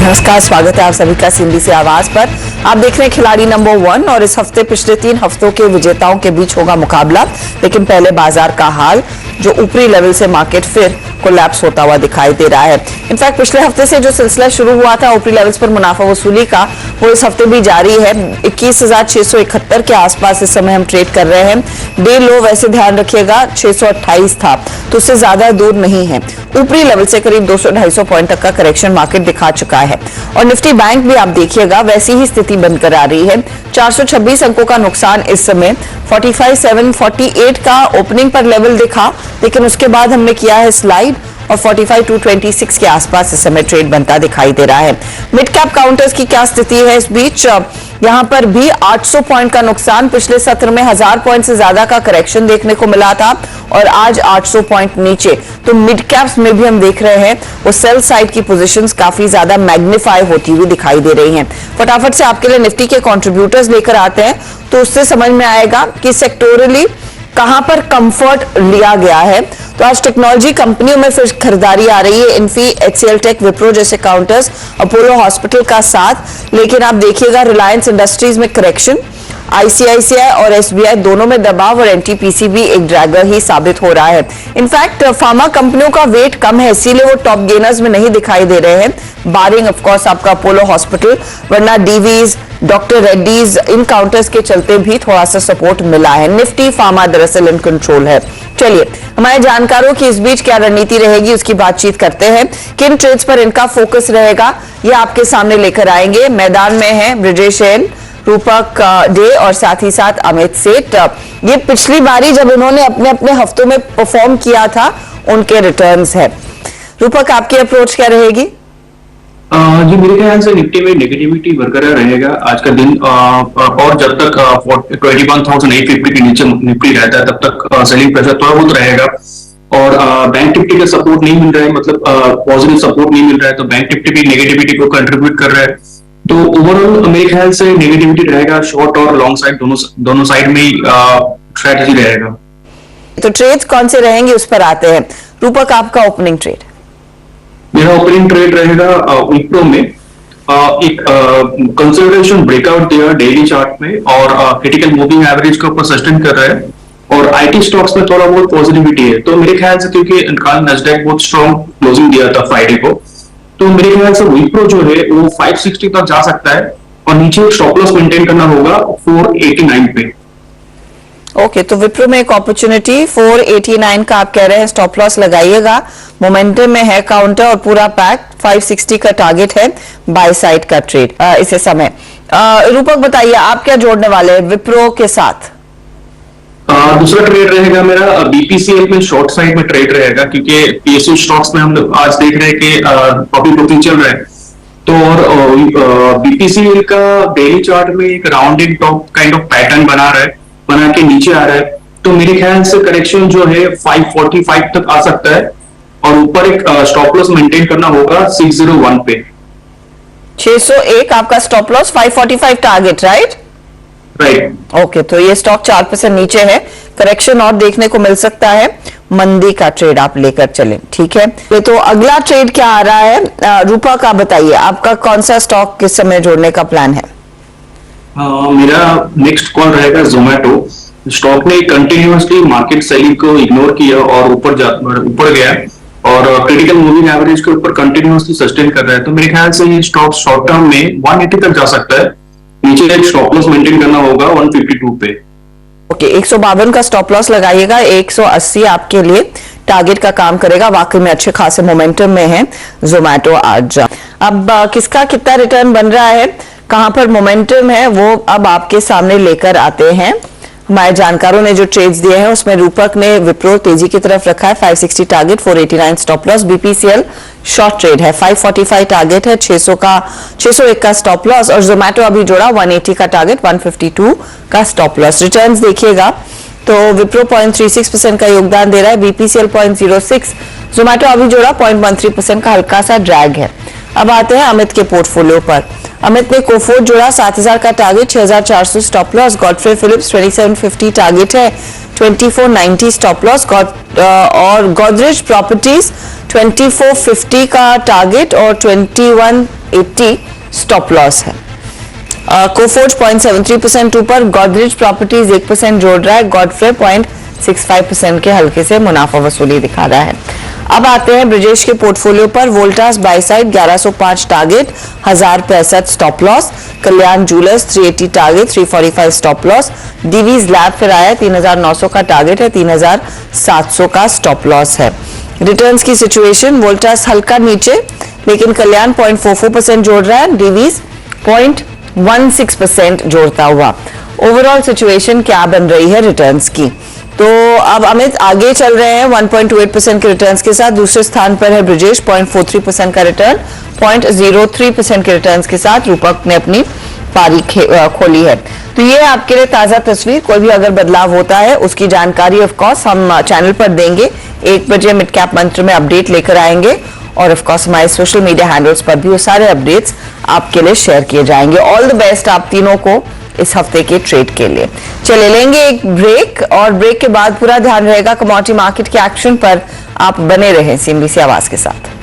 नमस्कार, स्वागत है आप सभी का सिंधी से आवाज पर। आप देख रहे हैं खिलाड़ी नंबर 1 और इस हफ्ते पिछले 3 हफ्तों के विजेताओं के बीच होगा मुकाबला। लेकिन पहले बाजार का हाल, जो ऊपरी लेवल से मार्केट फिर कोलैप्स होता हुआ दिखाई दे रहा है। इनफैक्ट पिछले हफ्ते से जो सिलसिला शुरू हुआ था ऊपरी लेवल्स पर मुनाफा वसूली का, वो इस हफ्ते भी जारी है। 21,671 के आसपास इस समय हम ट्रेड कर रहे हैं। डे लो वैसे ध्यान रखिएगा 628 था, तो उससे ज्यादा दूर नहीं है। ऊपरी लेवल से करीब 200-250 पॉइंट तक का करेक्शन मार्केट दिखा चुका है। और निफ्टी बैंक भी आप देखिएगा वैसी ही स्थिति बनकर आ रही है। 426 अंकों का नुकसान इस समय। 45,748 का ओपनिंग पर लेवल दिखा, लेकिन उसके बाद हमने किया है स्लाइड और 45,226 के आसपास इस समय ट्रेड बनता दिखाई दे रहा है। मिड कैप काउंटर्स की क्या स्थिति है इस बीच? यहां पर भी 800 पॉइंट का नुकसान। पिछले सत्र में 1000 पॉइंट से ज्यादा का करेक्शन देखने को मिला था और आज 800 पॉइंट नीचे। तो मिड कैप्स में भी हम देख रहे हैं वो सेल साइड की पोजीशंस काफी ज्यादा मैग्नीफाई होती हुई दिखाई दे रही हैं। फटाफट से आपके लिए निफ्टी के कंट्रीब्यूटर्स लेकर आते हैं, तो उससे समझ में आएगा कि सेक्टोरली कहां पर कंफर्ट लिया गया है। तो आज टेक्नोलॉजी कंपनियों में फिर खरीदारी आ रही है। इन्फी, एचसीएल टेक, विप्रो जैसे काउंटर्स, अपोलो हॉस्पिटल का साथ। लेकिन आप देखिएगा रिलायंस इंडस्ट्रीज में करेक्शन, आईसीआईसीआई और एसबीआई दोनों में दबाव और एनटीपीसी भी एक ड्रैगर ही साबित हो रहा है। इनफैक्ट फार्मा कंपनियों का वेट कम है, इसीलिए वो टॉप गेनर्स में नहीं दिखाई दे रहे हैं, बारिंग ऑफ कोर्स आपका अपोलो हॉस्पिटल। वरना डीवीज, डॉक्टर रेड्डीज, इन काउंटर्स के चलते भी थोड़ा सा सपोर्ट मिला है। निफ्टी फार्मा दरअसल इन कंट्रोल है। चलिए हमारे जानकारों की इस बीच क्या रणनीति रहेगी उसकी बातचीत करते हैं। किन ट्रेड्स पर इनका फोकस रहेगा ये आपके सामने लेकर आएंगे। मैदान में है ब्रिजेश एल, रूपक डे और साथ ही साथ अमित सेठ। ये पिछली बारी जब इन्होंने अपने अपने हफ्तों में परफॉर्म किया था उनके रिटर्न्स है। रूपक, आपकी अप्रोच क्या रहेगी? जी, मेरे ख्याल से निफ्टी में नेगेटिविटी बरकरार रहेगा आज का दिन, और जब तक 21,850 के नीचे निफ्टी रहता है तब तक सेलिंग प्रेशर थोड़ा बहुत रहेगा। और बैंक निफ्टी का सपोर्ट नहीं मिल रहा है, मतलब पॉजिटिव सपोर्ट नहीं मिल रहा है, तो बैंक निफ्टी भी नेगेटिविटी को कंट्रीब्यूट कर रहा है। तो ओवरऑल मेरे ख्याल से नेगेटिविटी रहेगा, शॉर्ट और लॉन्ग साइड दोनों साइड में ही स्ट्रेटेजी रहेगा। तो ट्रेड्स कौन से रहेंगे उस पर आते हैं। रूपक, आपका ओपनिंग ट्रेड? मेरा ओपनिंग ट्रेड रहेगा विप्रो में। एक कंसोलिडेशन ब्रेकआउट दिया डेली चार्ट में और क्रिटिकल मूविंग एवरेज के ऊपर सस्टेन कर रहा है। और आईटी स्टॉक्स में थोड़ा बहुत पॉजिटिविटी है। तो मेरे ख्याल से क्योंकि कल नैस्डैक बहुत स्ट्रॉन्ग क्लोजिंग दिया था फ्राइडे को, तो मेरे ख्याल से विप्रो जो है वो 560 तक जा सकता है और नीचे स्टॉप लॉस मेंटेन करना होगा 489 पे। ओके, तो विप्रो में एक अपॉर्चुनिटी 489 का आप कह रहे हैं स्टॉप लॉस लगाइएगा। मोमेंटम में है काउंटर और पूरा पैक। 560 का टारगेट है बाय साइड का ट्रेड इसे समय। रूपक बताइए आप क्या जोड़ने वाले हैं विप्रो के साथ? दूसरा ट्रेड रहेगा मेरा बीपीसीएल में शॉर्ट साइड में ट्रेड रहेगा, क्योंकि पीएसयू स्टॉक्स में हम लोग आज देख रहे हैं कि प्रॉफिट बुकिंग चल रहा है। तो और बीपीसीएल का डेली चार्ट में एक rounded top kind of pattern बना के नीचे आ रहा है। तो मेरे ख्याल से करेक्शन जो है 545 तक आ सकता है और ऊपर एक स्टॉप लॉस मेंटेन करना होगा 601 पे। 601 आपका stop loss, 545 target, right? Okay, तो ये स्टॉक 4% नीचे है। करेक्शन और देखने को मिल सकता है। मंदी का ट्रेड आप लेकर चलें, ठीक है? तो अगला ट्रेड क्या आ रहा है? रूपक, आप बताइए आपका कौन सा स्टॉक किस समय जोड़ने का प्लान है? मेरा नेक्स्ट कॉल रहेगा जोमेटो। स्टॉक ने कंटिन्यूअसली मार्केट सेलिंग को इग्नोर किया और ऊपर गया और क्रिटिकल मूविंग एवरेज के ऊपर कंटिन्यूअसली सस्टेन कर रहा है। तो मेरे ख्याल से ये स्टॉक शॉर्ट टर्म में 180 तक जा सकता है। नीचे एक स्टॉप लॉस मेंटेन करना होगा 152 पे। ओके, 152 का स्टॉप लॉस लगाइएगा। 180 आपके लिए टारगेट का काम करेगा। वाकई में अच्छे खासे मोमेंटम में है जोमेटो आज। अब किसका कितना रिटर्न बन रहा है, कहां पर मोमेंटम है, वो अब आपके सामने लेकर आते हैं। हमारे जानकारों ने जो ट्रेड्स दिए हैं उसमें रूपक ने विप्रो तेजी की तरफ रखा है, 560 target, 489 stop loss. BPCL short trade है, 545 टारगेट है, 601 का स्टॉप लॉस। और जोमेटो अभी जोड़ा 180 का टारगेट, 152 का स्टॉप लॉस। रिटर्न्स देखिएगा तो विप्रो 0.36% का योगदान दे रहा है, बीपीसीएल 0.06, जोमेटो अभी जोड़ा 0.13% का हल्का सा ड्रैग है। अब आते हैं अमित के पोर्टफोलियो पर। अमित ने कोफोर्ड जोड़ा 7000 का target, 6400 stop loss. Godfrey Phillips 2750 target है, 2490 स्टॉप लॉस। और गोदरेज प्रॉपर्टीज 2450 का टारगेट और 2180 स्टॉप लॉस है। कोफोर्ज 0.73% ऊपर, गोदरेज प्रॉपर्टीज 1% जोड़ रहा है, गॉडफ्रे 0.65% के हल्के से मुनाफा वसूली दिखा रहा है। अब आते हैं ब्रिजेश के पोर्टफोलियो पर। Voltas by side 1105 target, 1065 stop loss. Kalyan jewellers 380 target, 345 stop loss. Divi's lab फिर आया, 3900 का टारगेट है, 3700 का स्टॉप लॉस है। रिटर्न्स की सिचुएशन, वोल्टास हल्का नीचे लेकिन कल्याण 0.44% जोड़ रहा है, डीवीज 0.16% जोड़ता हुआ। ओवरऑल सिचुएशन क्या बन रही है रिटर्न्स की? तो अब अमित आगे चल रहे हैं 1.28% के रिटर्न्स के साथ। दूसरे स्थान पर है ब्रिजेश 0.43% का रिटर्न, 0.03% के रिटर्न्स के साथ रूपक ने अपनी पारी खोली है। तो ये आपके लिए ताजा तस्वीर। कोई भी अगर बदलाव होता है उसकी जानकारी ऑफ कोर्स हम चैनल पर देंगे। 1 बजे मिड कैप मंत्र में अपडेट लेकर आएंगे और ऑफ कोर्स हमारे सोशल मीडिया हैंडल्स पर भी वो सारे अपडेट्स आपके लिए शेयर किए जाएंगे। ऑल द बेस्ट आप तीनों को इस हफ्ते के ट्रेड के लिए। चले लेंगे एक ब्रेक और ब्रेक के बाद पूरा ध्यान रहेगा कमोडिटी मार्केट के एक्शन पर। आप बने रहें CNBC आवाज के साथ।